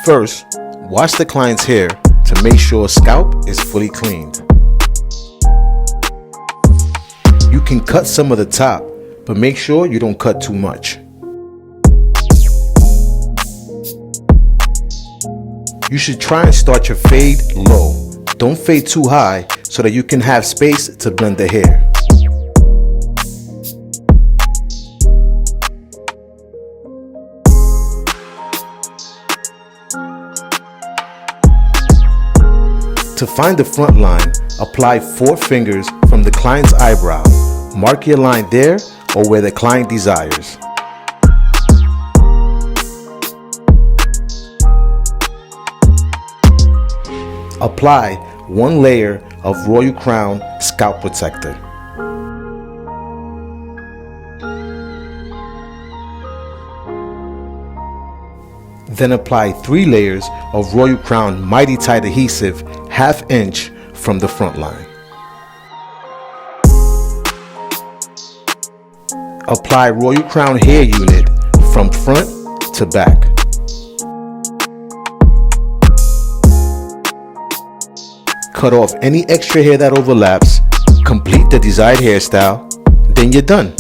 First, wash the client's hair to make sure scalp is fully cleaned. You can cut some of the top, but make sure you don't cut too much. You should try and start your fade low. Don't fade too high so that you can have space to blend the hair. To find the front line, apply 4 fingers from the client's eyebrow. Mark your line there or where the client desires. Apply 1 layer of Royal Crown Scalp Protector. Then apply 3 layers of Royal Crown Mighty Tight Adhesive 1/2 inch from the front line. Apply Royal Crown Hair Unit from front to back. Cut off any extra hair that overlaps, complete the desired hairstyle, then you're done.